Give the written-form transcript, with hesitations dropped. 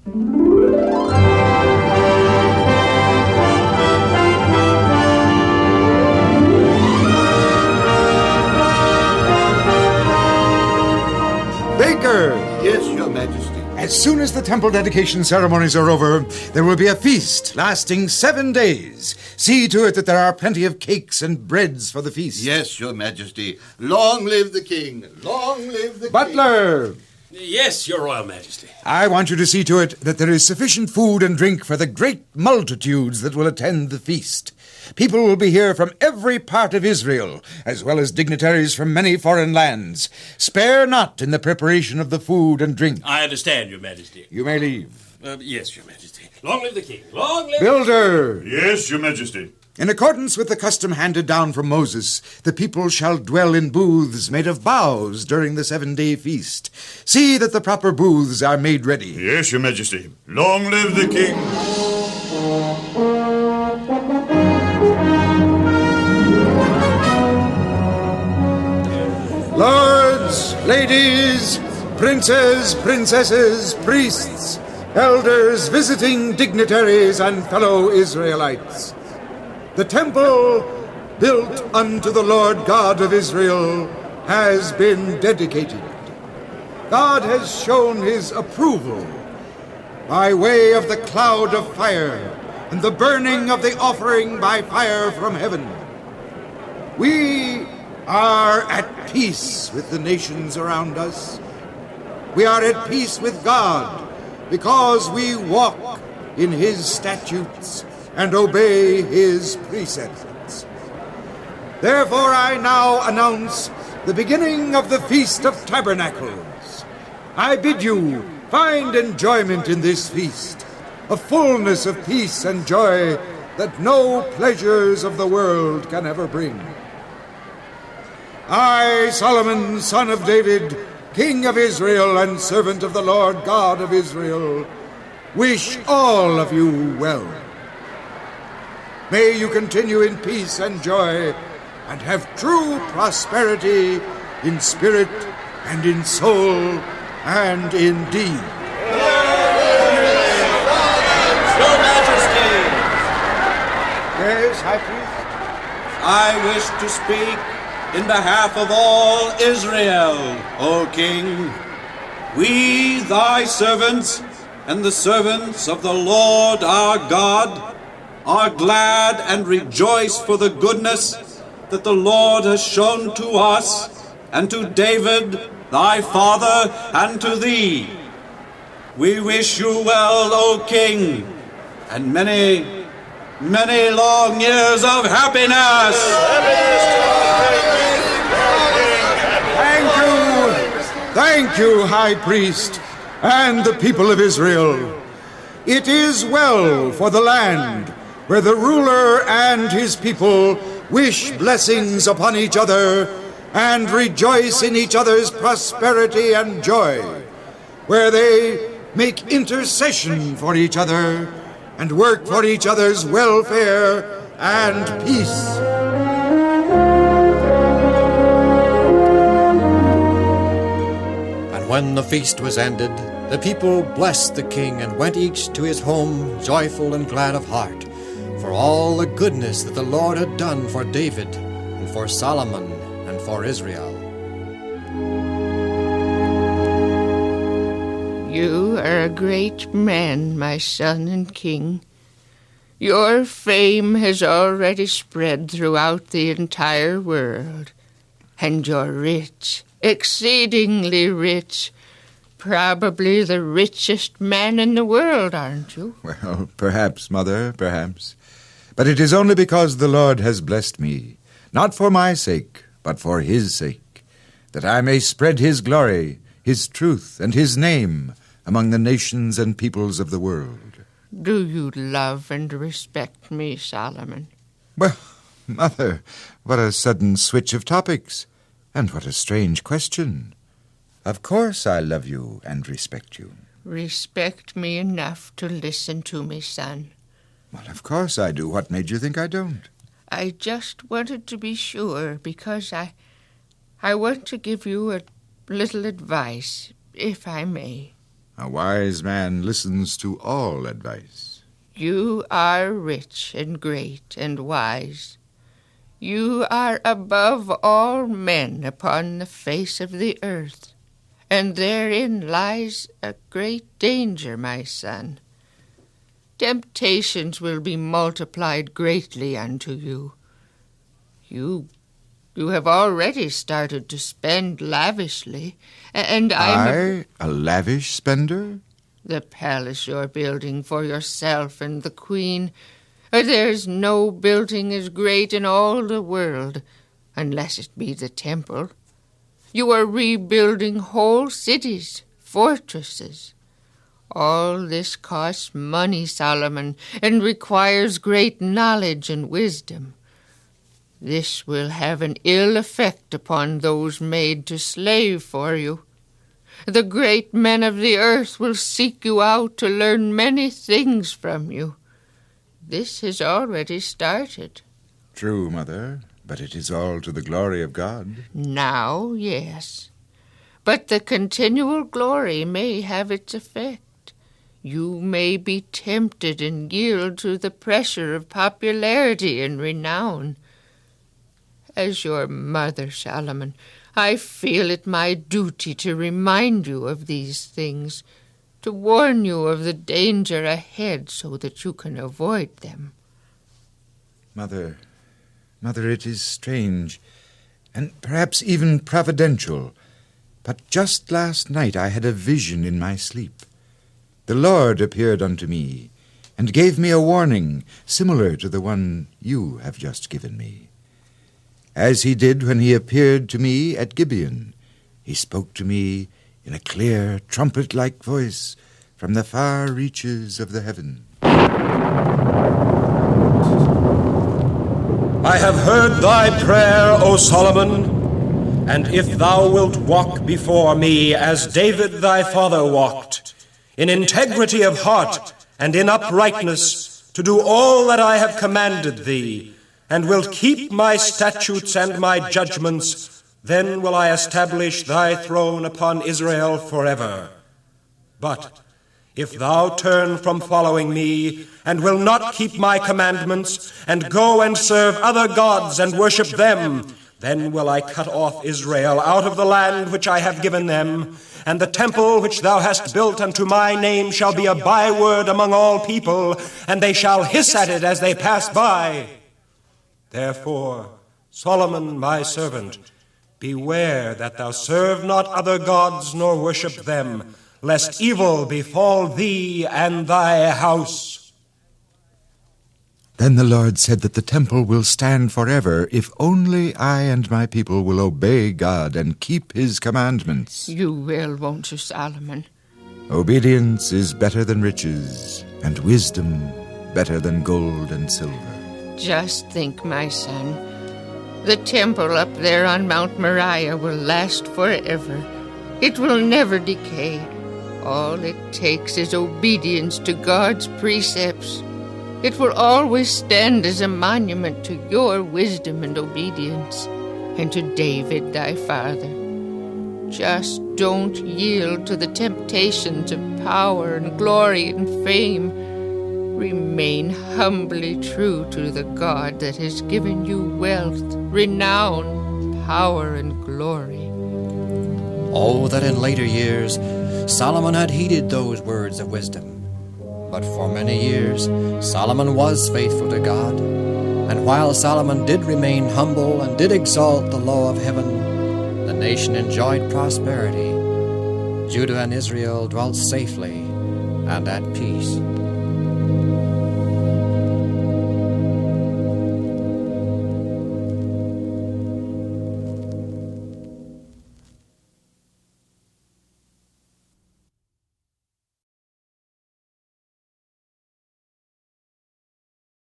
Baker! Yes, Your Majesty. As soon as the temple dedication ceremonies are over, there will be a feast lasting 7 days. See to it that there are plenty of cakes and breads for the feast. Yes, Your Majesty. Long live the king. Long live the Butler! king. Yes, Your Royal Majesty. I want you to see to it that there is sufficient food and drink for the great multitudes that will attend the feast. People will be here from every part of Israel, as well as dignitaries from many foreign lands. Spare not in the preparation of the food and drink. I understand, Your Majesty. You may leave. Yes, Your Majesty. Long live the king. Long live... Builder! Yes, Your Majesty. In accordance with the custom handed down from Moses, the people shall dwell in booths made of boughs during the 7-day feast. See that the proper booths are made ready. Yes, Your Majesty. Long live the king. Lords, ladies, princes, princesses, priests, elders, visiting dignitaries, and fellow Israelites. The temple built unto the Lord God of Israel has been dedicated. God has shown his approval by way of the cloud of fire and the burning of the offering by fire from heaven. We are at peace with the nations around us. We are at peace with God because we walk in his statutes and obey his precepts. Therefore, I now announce the beginning of the Feast of Tabernacles. I bid you find enjoyment in this feast, a fullness of peace and joy that no pleasures of the world can ever bring. I, Solomon, son of David, king of Israel and servant of the Lord God of Israel, wish all of you well. May you continue in peace and joy and have true prosperity in spirit and in soul and in deed. Your Majesty! Yes, High Priest? I wish to speak in behalf of all Israel, O King. We, thy servants, and the servants of the Lord our God, are glad and rejoice for the goodness that the Lord has shown to us, and to David, thy father, and to thee. We wish you well, O King, and many, many long years of happiness. Thank you, High Priest, and the people of Israel. It is well for the land where the ruler and his people wish blessings upon each other and rejoice in each other's prosperity and joy, where they make intercession for each other and work for each other's welfare and peace. When the feast was ended, the people blessed the king and went each to his home, joyful and glad of heart, for all the goodness that the Lord had done for David, and for Solomon, and for Israel. You are a great man, my son and king. Your fame has already spread throughout the entire world, and you're rich. Exceedingly rich. Probably the richest man in the world, aren't you? Well, perhaps, Mother, perhaps. But it is only because the Lord has blessed me, not for my sake, but for his sake, that I may spread his glory, his truth, and his name among the nations and peoples of the world. Do you love and respect me, Solomon? Well, Mother, what a sudden switch of topics. And what a strange question. Of course I love you and respect you. Respect me enough to listen to me, son. Well, of course I do. What made you think I don't? I just wanted to be sure because I want to give you a little advice, if I may. A wise man listens to all advice. You are rich and great and wise. You are above all men upon the face of the earth, and therein lies a great danger, my son. Temptations will be multiplied greatly unto you. You have already started to spend lavishly, and I, a lavish spender? The palace you're building for yourself and the Queen, there's no building as great in all the world, unless it be the temple. You are rebuilding whole cities, fortresses. All this costs money, Solomon, and requires great knowledge and wisdom. This will have an ill effect upon those made to slave for you. The great men of the earth will seek you out to learn many things from you. This has already started. True, Mother, but it is all to the glory of God. Now, yes. But the continual glory may have its effect. You may be tempted and yield to the pressure of popularity and renown. As your mother, Solomon, I feel it my duty to remind you of these things, to warn you of the danger ahead so that you can avoid them. Mother, it is strange, and perhaps even providential, but just last night I had a vision in my sleep. The Lord appeared unto me, and gave me a warning similar to the one you have just given me. As he did when he appeared to me at Gibeon, he spoke to me in a clear, trumpet-like voice from the far reaches of the heaven. I have heard thy prayer, O Solomon, and if thou wilt walk before me as David thy father walked, in integrity of heart and in uprightness, to do all that I have commanded thee, and wilt keep my statutes and my judgments, then will I establish thy throne upon Israel forever. But if thou turn from following me, and will not keep my commandments, and go and serve other gods and worship them, then will I cut off Israel out of the land which I have given them, and the temple which thou hast built unto my name shall be a byword among all people, and they shall hiss at it as they pass by. Therefore, Solomon my servant, beware that thou serve not other gods nor worship them, lest evil befall thee and thy house. Then the Lord said that the temple will stand forever if only I and my people will obey God and keep his commandments. You will, won't you, Solomon? Obedience is better than riches, and wisdom better than gold and silver. Just think, my son. The temple up there on Mount Moriah will last forever. It will never decay. All it takes is obedience to God's precepts. It will always stand as a monument to your wisdom and obedience, and to David thy father. Just don't yield to the temptations of power and glory and fame. Remain humbly true to the God that has given you wealth, renown, power, and glory. Oh, that in later years Solomon had heeded those words of wisdom. But for many years Solomon was faithful to God, and while Solomon did remain humble and did exalt the law of heaven, the nation enjoyed prosperity. Judah and Israel dwelt safely and at peace.